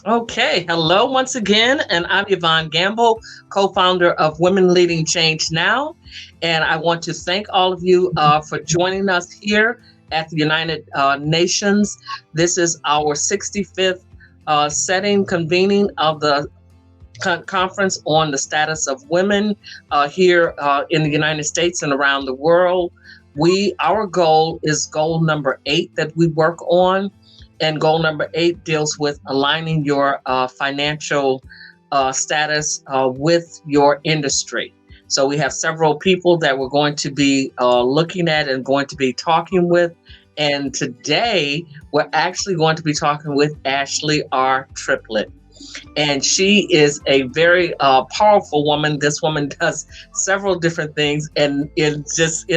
Okay, hello once again, and I'm Yvonne Gamble, co founder of Women Leading Change Now. And I want to thank all of you for joining us here at the United Nations. This is our 65th setting convening of the conference on the status of women here in the United States and around the world. Our goal is goal number 8 that we work on, and goal number 8 deals with aligning your financial status with your industry. So we have several people that we're going to be looking at and going to be talking with. And today we're actually going to be talking with Ashley R. Triplett. And she is a very powerful woman. This woman does several different things, and in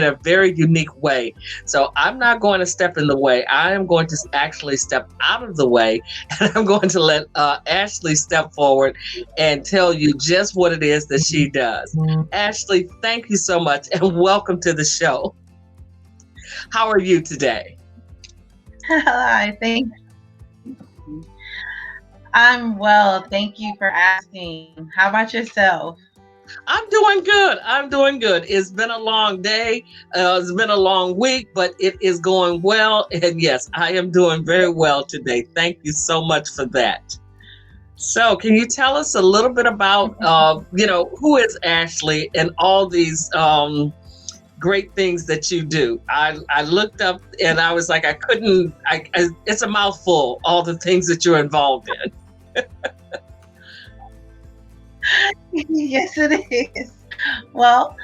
a very unique way. So I'm not going to step in the way. I am going to actually step out of the way, and I'm going to let Ashley step forward and tell you just what it is that she does. Ashley, thank you so much, and welcome to the show. How are you today? Hi, I'm well. Thank you for asking. How about yourself? I'm doing good. I'm doing good. It's been a long day. It's been a long week, but it is going well. And yes, I am doing very well today. Thank you so much for that. So, can you tell us a little bit about, who is Ashley and all these great things that you do? I looked up and I was like, it's a mouthful, all the things that you're involved in. Yes, it is. Well,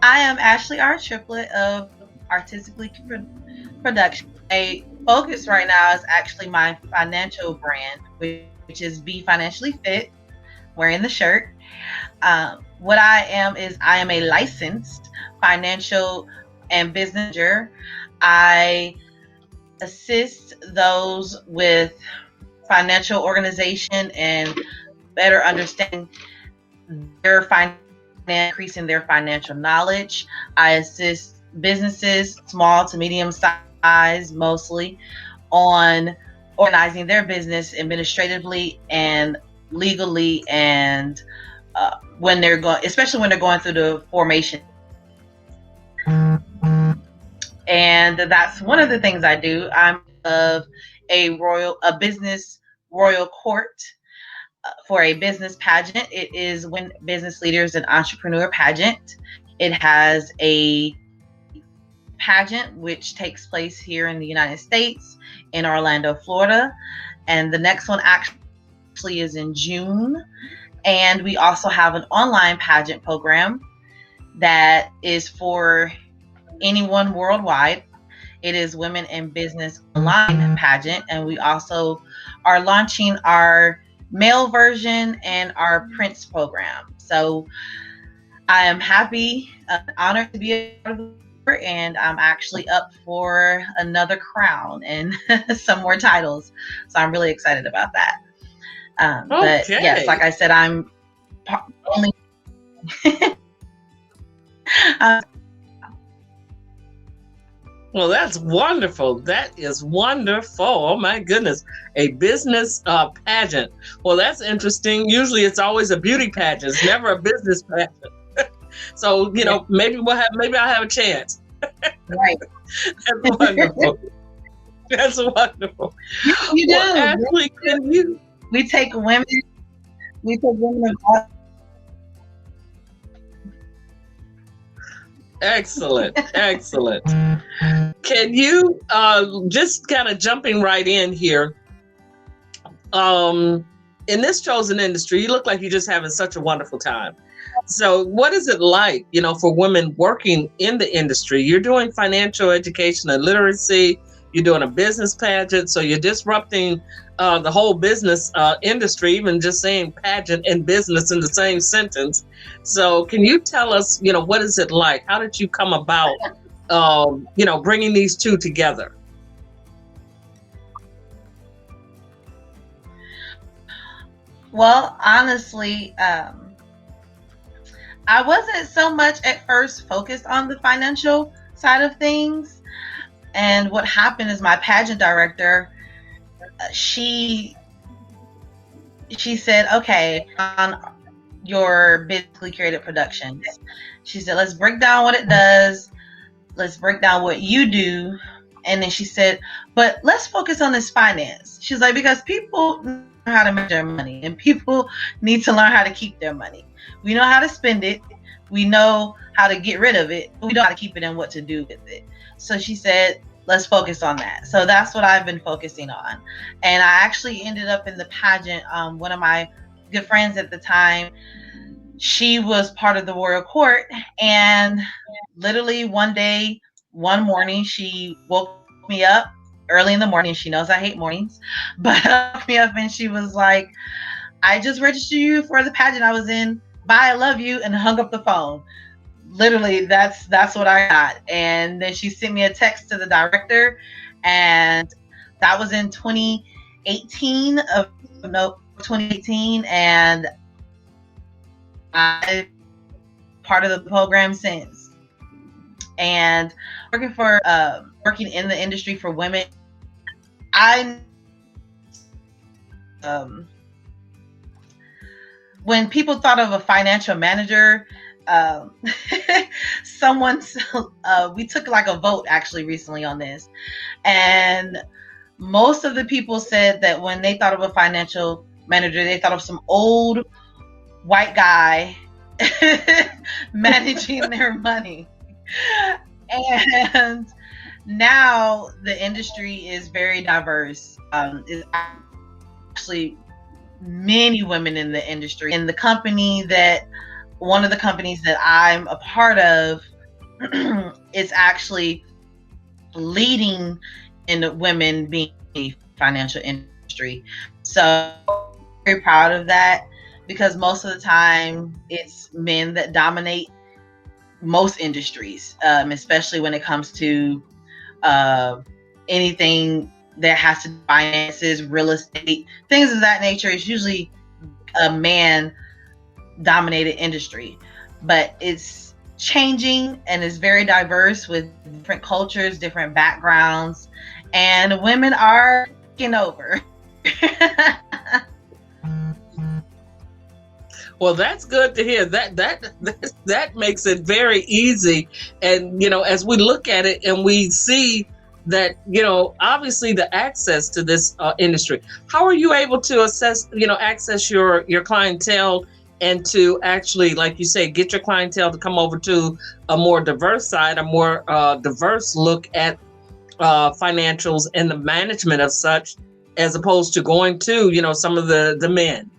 I am Ashley R. Triplett of Artistically Production. A focus right now is actually my financial brand, which is Be Financially Fit, wearing the shirt. What I am a licensed financial and business manager. I assist those with financial organization and better understanding their finance, increasing their financial knowledge. I assist businesses, small to medium size mostly, on organizing their business administratively and legally, and especially when they're going through the formation. And that's one of the things I do. I'm of a business royal court for a business pageant. It is When Business Leaders and Entrepreneur Pageant. It has a pageant which takes place here in the United States in Orlando, Florida. And the next one actually is in June. And we also have an online pageant program that is for anyone worldwide. It is Women in Business Online Pageant. And we also are launching our male version and our Prince program. So I am happy, honored to be a part of the board, and I'm actually up for another crown and some more titles. So I'm really excited about that. But yes, like I said, I'm only. Well, that's wonderful. That is wonderful. Oh my goodness. A business pageant. Well, that's interesting. Usually it's always a beauty pageant. It's never a business pageant. So, maybe I'll have a chance. Right. That's wonderful. That's wonderful. You do. Well, Ashley, can you? We take women of all. Excellent. Excellent. Can you just kind of jumping right in here? In this chosen industry, you look like you're just having such a wonderful time. So what is it like, for women working in the industry? You're doing financial education and literacy. You're doing a business pageant. So you're disrupting the whole business industry, even just saying pageant and business in the same sentence. So can you tell us, what is it like? How did you come about, bringing these two together? Well, honestly, I wasn't so much at first focused on the financial side of things. And what happened is my pageant director, she she said, okay, on your Basically Created Productions. She said, let's break down what it does. Let's break down what you do. And then she said, but let's focus on this finance. She's like, because people know how to manage their money and people need to learn how to keep their money. We know how to spend it. We know how to get rid of it. We know how to keep it and what to do with it. So she said, let's focus on that. So that's what I've been focusing on. And I actually ended up in the pageant. One of my good friends at the time, she was part of the royal court, and literally one morning, she woke me up early in the morning. She knows I hate mornings, but woke me up and she was like, I just registered you for the pageant I was in. Bye, I love you, and hung up the phone. Literally, that's what I got. And then she sent me a text to the director, and that was in 2018, and I part of the program since. And working in the industry for women, I when people thought of a financial manager, we took like a vote actually recently on this, and most of the people said that when they thought of a financial manager, they thought of some old white guy managing their money. And now the industry is very diverse. It's actually many women in the industry. In one of the companies that I'm a part of, is actually leading in women being a financial industry. So I'm very proud of that, because most of the time it's men that dominate most industries, especially when it comes to anything that has to do with finances, real estate, things of that nature. It's usually a man dominated industry, but it's changing and is very diverse with different cultures, different backgrounds, and women are taking over. Well, that's good to hear. That makes it very easy. And as we look at it and we see that, obviously the access to this industry, how are you able to access your clientele, and to actually, like you say, get your clientele to come over to a more diverse side, a more diverse look at financials and the management of such, as opposed to going to, some of the men,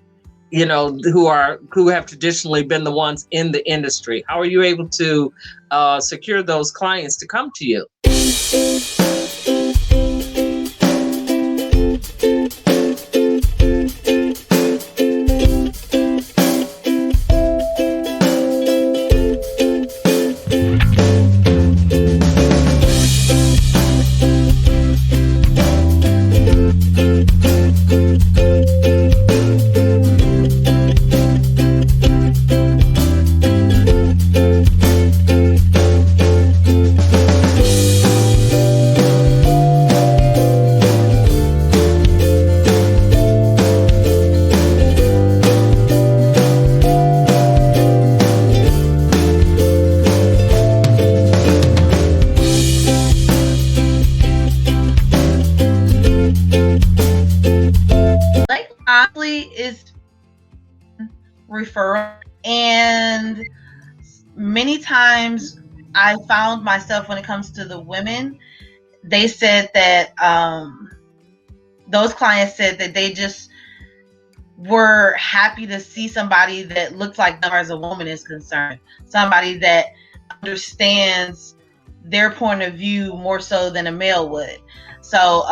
who have traditionally been the ones in the industry? How are you able to secure those clients to come to you? Honestly, is referral. And many times I found myself, when it comes to the women, they said that those clients said that they just were happy to see somebody that looks like them as a woman is concerned, somebody that understands their point of view more so than a male would. So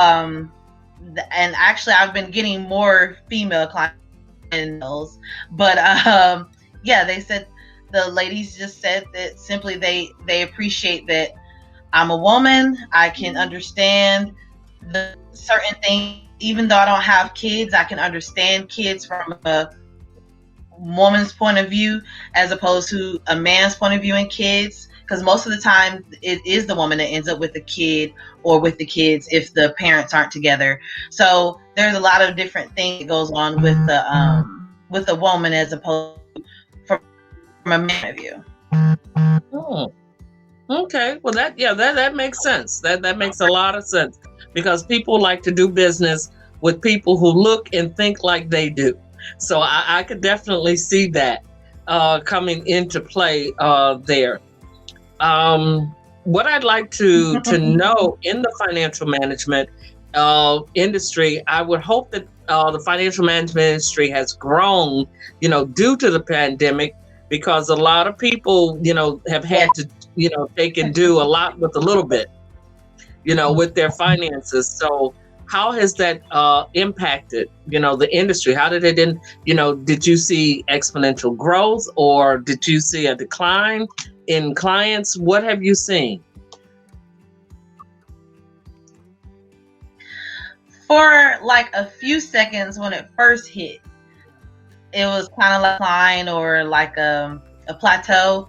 and actually I've been getting more female clients than males, but yeah, they said, the ladies just said that simply they appreciate that I'm a woman. I can understand the certain things. Even though I don't have kids, I can understand kids from a woman's point of view as opposed to a man's point of view in kids, because most of the time it is the woman that ends up with the kid or with the kids if the parents aren't together. So there's a lot of different things that goes on with the woman as opposed to from a man point of view. Oh, okay. Well, that makes sense. That makes a lot of sense because people like to do business with people who look and think like they do. So I could definitely see that coming into play there. What I'd like to know in the financial management industry, I would hope that the financial management industry has grown, due to the pandemic, because a lot of people, have had to, take and do a lot with a little bit, with their finances. So how has that impacted, the industry? How did it did you see exponential growth or did you see a decline in clients? What have you seen? For like a few seconds when it first hit, it was kind of like a decline or like a plateau.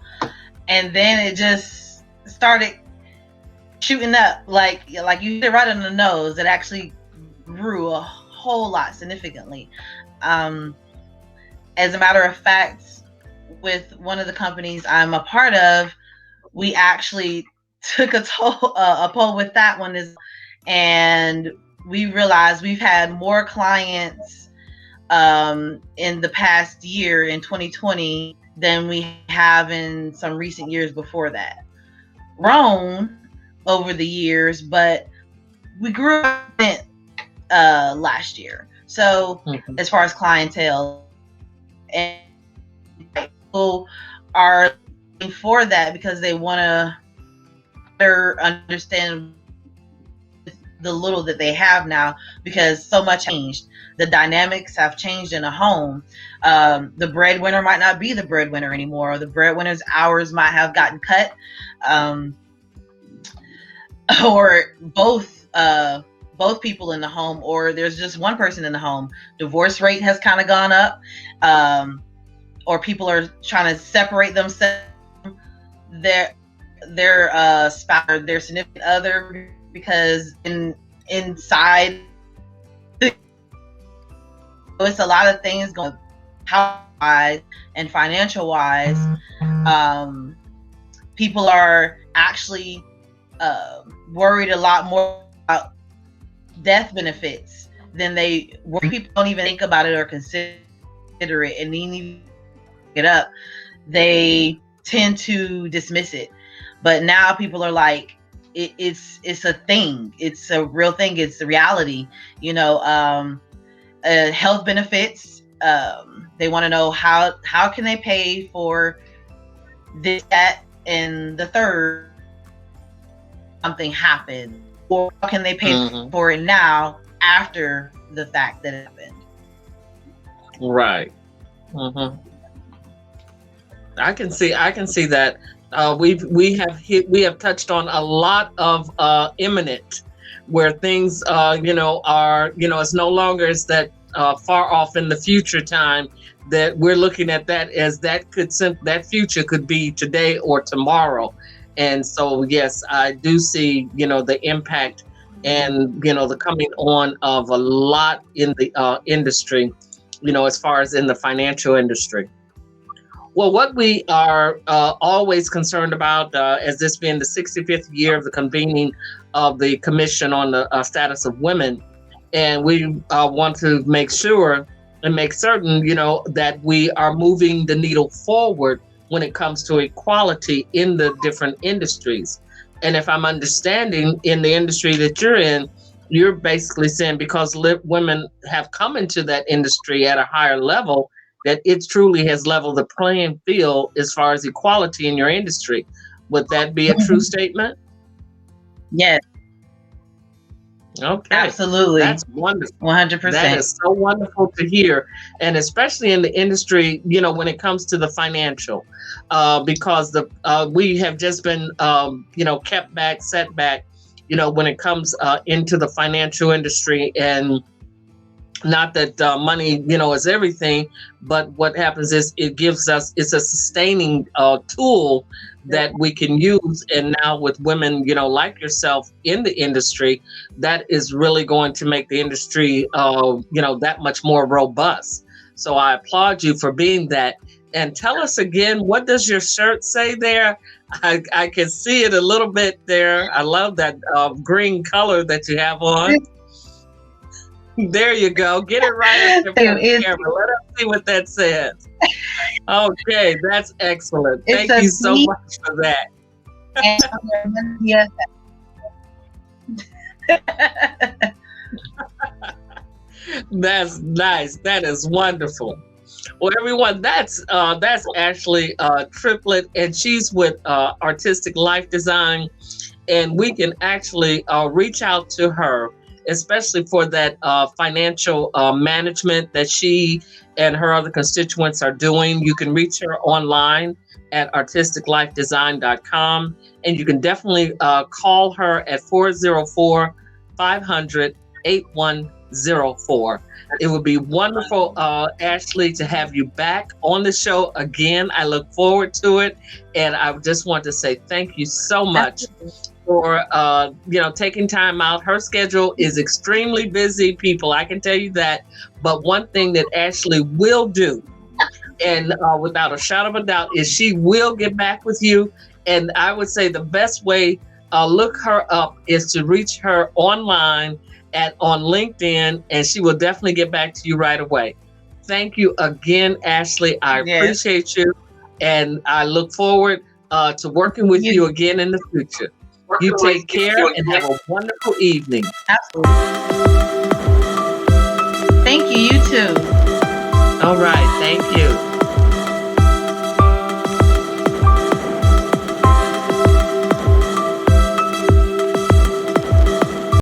And then it just started shooting up like you hit it right on the nose. It actually grew a whole lot significantly. As a matter of fact, with one of the companies I'm a part of, we actually took a poll with that one and we realized we've had more clients in the past year in 2020 than we have in some recent years before that. Grown over the years, but we grew it last year. So as far as clientele, and people are looking for that because they want to better understand the little that they have now, because so much changed. The dynamics have changed in a home. The breadwinner might not be the breadwinner anymore, or the breadwinner's hours might have gotten cut, or both people in the home, or there's just one person in the home. Divorce rate has kind of gone up, or people are trying to separate themselves, their spouse or their significant other, because inside it's a lot of things going house-wise and financial-wise. People are actually worried a lot more about death benefits than they were. People don't even think about it or consider it, and then you get up, they tend to dismiss it. But now people are like, it's a thing. It's a real thing. It's the reality. Health benefits. They want to know how can they pay for this, that, and the third. Something happened, or how can they pay for it now after the fact that it happened? Right. I can see that. We have touched on a lot of imminent, where things are it's no longer as that far off in the future time that we're looking at that as that future could be today or tomorrow. And so yes, I do see the impact and the coming on of a lot in the industry, as far as in the financial industry. Well, what we are always concerned about, as this being the 65th year of the convening of the Commission on the Status of Women, and we want to make sure and make certain, that we are moving the needle forward when it comes to equality in the different industries. And if I'm understanding, in the industry that you're in, you're basically saying because women have come into that industry at a higher level, that it truly has leveled the playing field as far as equality in your industry. Would that be a true statement? Yes. Okay. Absolutely. That's wonderful. 100%. That is so wonderful to hear. And especially in the industry, when it comes to the financial, because we have just been, kept back, set back, when it comes into the financial industry. And not that money, is everything, but what happens is it's a sustaining tool that we can use. And now with women, like yourself in the industry, that is really going to make the industry, that much more robust. So I applaud you for being that. And tell us again, what does your shirt say there? I can see it a little bit there. I love that green color that you have on. There you go. Get it right up there for the camera. Let us see what that says. Okay, that's excellent. Thank you so much for that. That's nice. That is wonderful. Well, everyone, that's Ashley Triplet, and she's with Artistic Life Design, and we can actually reach out to her, especially for that financial management that she and her other constituents are doing. You can reach her online at artisticlifedesign.com, and you can definitely call her at 404-500-8104. It would be wonderful, Ashley, to have you back on the show again. I look forward to it, and I just want to say thank you so much for taking time out. Her schedule is extremely busy, people, I can tell you that. But one thing that Ashley will do, and without a shadow of a doubt, is she will get back with you. And I would say the best way look her up is to reach her online on LinkedIn, and she will definitely get back to you right away. Thank you again, Ashley. I appreciate you, and I look forward to working with you again in the future. You take care and have a wonderful evening. Absolutely. Thank you. You too. All right. Thank you.